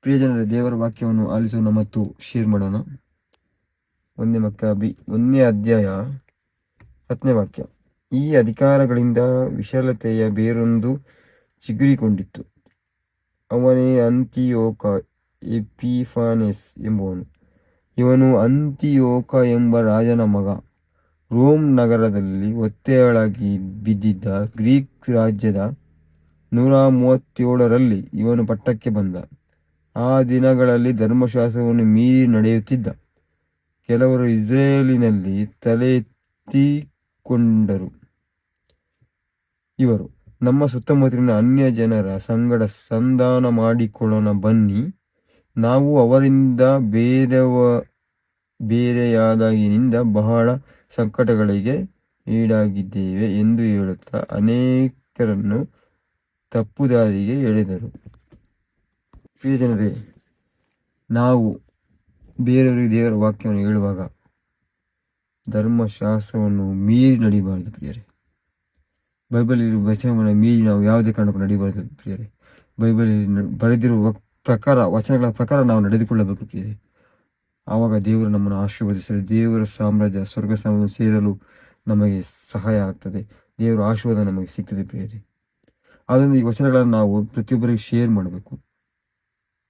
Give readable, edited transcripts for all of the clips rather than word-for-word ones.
ಪ್ರಿಯ ಜನರೇ, ದೇವರ ವಾಕ್ಯವನ್ನು ಆಲಿಸೋಣ ಮತ್ತು ಶೇರ್ ಮಾಡೋಣ. 1 ಅಧ್ಯಾಯ 10ನೇ ವಾಕ್ಯ. ಈ ಅಧಿಕಾರಗಳಿಂದ ವಿಶಾಲತೆಯ ಬೇರೊಂದು ಚಿಗುರಿಕೊಂಡಿತ್ತು. ಅವನೇ ಅಂತಿಯೋಕ ಎಪಿಫಾನೆಸ್ ಎಂಬುವನು. ಇವನು ಅಂತಿಯೋಕ ಎಂಬ ರಾಜನ ಮಗ. ರೋಮ್ ನಗರದಲ್ಲಿ ಒತ್ತೆಯಾಳಾಗಿ ಬಿದ್ದಿದ್ದ ಗ್ರೀಕ್ ರಾಜ್ಯದ 137ರಲ್ಲಿ ಇವನು ಪಟ್ಟಕ್ಕೆ ಬಂದ. ಆ ದಿನಗಳಲ್ಲಿ ಧರ್ಮಶಾಸ್ತ್ರವನ್ನು ಮೀರಿ ನಡೆಯುತ್ತಿದ್ದ ಕೆಲವರು ಇಸ್ರೇಲಿನಲ್ಲಿ ತಲೆ ಎತ್ತಿಕೊಂಡರು. ಇವರು, ನಮ್ಮ ಸುತ್ತಮುತ್ತಲಿನ ಅನ್ಯ ಜನರ ಸಂಗಡ ಸಂಧಾನ ಮಾಡಿಕೊಳ್ಳೋಣ ಬನ್ನಿ, ನಾವು ಅವರಿಂದ ಬೇರೆಯಾದಾಗಿನಿಂದ ಬಹಳ ಸಂಕಟಗಳಿಗೆ ಈಡಾಗಿದ್ದೇವೆ ಎಂದು ಹೇಳುತ್ತಾ ಅನೇಕರನ್ನು ತಪ್ಪುದಾರಿಗೆ ಎಳೆದರು. ಪ್ರಿಯ ಜನರೇ, ನಾವು ಬೇರೆಯವರಿಗೆ ದೇವರ ವಾಕ್ಯವನ್ನು ಹೇಳುವಾಗ ಧರ್ಮಶಾಸ್ತ್ರವನ್ನು ಮೀರಿ ನಡಿಬಾರದು ಪ್ರಿಯರೇ. ಬೈಬಲ್ ಇರುವ ವಚನವನ್ನು ಮೀರಿ ನಾವು ಯಾವುದೇ ಕಾರಣಕ್ಕೂ ನಡಿಬಾರದು ಪ್ರಿಯರೇ. ಬೈಬಲಲ್ಲಿ ಬರೆದಿರುವ ಪ್ರಕಾರ, ವಚನಗಳ ಪ್ರಕಾರ ನಾವು ನಡೆದುಕೊಳ್ಳಬೇಕು ಪ್ರಿಯರೇ. ಆವಾಗ ದೇವರು ನಮ್ಮನ್ನು ಆಶೀರ್ವದಿಸಲು, ದೇವರ ಸಾಮ್ರಾಜ್ಯ, ಸ್ವರ್ಗ ಸಾಮ್ರಾಜ್ಯ ಸೇರಲು ನಮಗೆ ಸಹಾಯ ಆಗ್ತದೆ. ದೇವರ ಆಶೀರ್ವಾದ ನಮಗೆ ಸಿಗ್ತದೆ ಪ್ರಿಯರೇ. ಆದ್ದರಿಂದ ಈ ವಚನಗಳನ್ನು ನಾವು ಪ್ರತಿಯೊಬ್ಬರಿಗೆ ಶೇರ್ ಮಾಡಬೇಕು.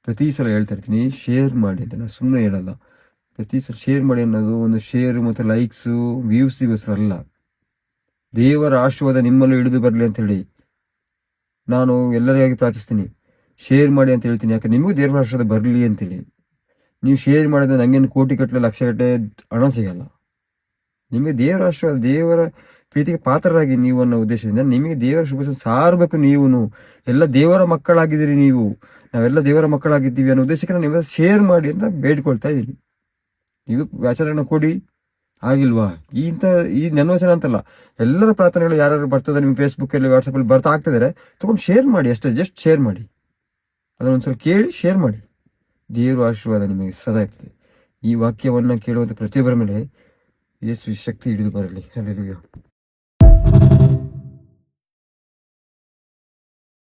ಪ್ರತಿ ಸಲ ಹೇಳ್ತಾ ಇರ್ತೀನಿ, ಶೇರ್ ಮಾಡಿ ಅಂತ. ನಾನು ಸುಮ್ಮನೆ ಹೇಳಲ್ಲ. ಪ್ರತಿ ಸಲ ಶೇರ್ ಮಾಡಿ ಅನ್ನೋದು ಒಂದು ಶೇರ್ ಮತ್ತು ಲೈಕ್ಸು ವ್ಯೂಸಿಗೋಸ್ಕರ ಅಲ್ಲ. ದೇವರ ಆಶೀರ್ವಾದ ನಿಮ್ಮಲ್ಲೂ ಹಿಡಿದು ಬರಲಿ ಅಂತ ಹೇಳಿ ನಾನು ಎಲ್ಲರಿಗಾಗಿ ಪ್ರಾರ್ಥಿಸ್ತೀನಿ. ಶೇರ್ ಮಾಡಿ ಅಂತ ಹೇಳ್ತೀನಿ. ಯಾಕೆ ನಿಮಗೂ ದೇವರ ಆಶೀರ್ವಾದ ಬರಲಿ ಅಂತೇಳಿ. ನೀವು ಶೇರ್ ಮಾಡಿದ್ರೆ ನನಗೇನು ಕೋಟಿ ಗಟ್ಟಲೆ ಲಕ್ಷ ಗಟ್ಟಲೆ ಹಣ ಸಿಗಲ್ಲ. ನಿಮಗೆ ದೇವರ ಆಶೀರ್ವಾದ, ದೇವರ ಪ್ರೀತಿಗೆ ಪಾತ್ರರಾಗಿ ನೀವು ಅನ್ನೋ ಉದ್ದೇಶದಿಂದ ನಿಮಗೆ ದೇವರ ಶುಭ ಸಾರಬೇಕು. ನೀವು ಎಲ್ಲ ದೇವರ ಮಕ್ಕಳಾಗಿದ್ದೀರಿ. ನಾವೆಲ್ಲ ದೇವರ ಮಕ್ಕಳಾಗಿದ್ದೀವಿ ಅನ್ನೋ ಉದ್ದೇಶಕ್ಕೆ ನಾನು ನಿಮಗೆ ಶೇರ್ ಮಾಡಿ ಅಂತ ಬೇಡ್ಕೊಳ್ತಾ ಇದ್ದೀನಿ. ನೀವು ವ್ಯಾಚಾರನ ಕೊಡಿ, ಆಗಿಲ್ವಾ? ಈ ನನ್ನ ವಚನ ಅಂತಲ್ಲ, ಎಲ್ಲರ ಪ್ರಾರ್ಥನೆಗಳು ಯಾರು ಬರ್ತದೆ ನಿಮ್ಮ ಫೇಸ್ಬುಕ್ಕಲ್ಲಿ, ವಾಟ್ಸಪ್ಪಲ್ಲಿ ಬರ್ತಾ ಆಗ್ತಿದ್ದಾರೆ, ತಗೊಂಡು ಶೇರ್ ಮಾಡಿ ಅಷ್ಟೇ. ಜಸ್ಟ್ ಶೇರ್ ಮಾಡಿ, ಅದನ್ನೊಂದ್ಸಲ ಕೇಳಿ ಶೇರ್ ಮಾಡಿ. ದೇವರ ಆಶೀರ್ವಾದ ನಿಮಗೆ ಸದಾ ಇರ್ತದೆ. ಈ ವಾಕ್ಯವನ್ನು ಕೇಳುವಂಥ ಪ್ರತಿಯೊಬ್ಬರ ಮೇಲೆ ಯೇಸು ಶಕ್ತಿ ಹಿಡಿದು ಬರಲಿ. ಹಲ್ಲೆಲೂಯಾ.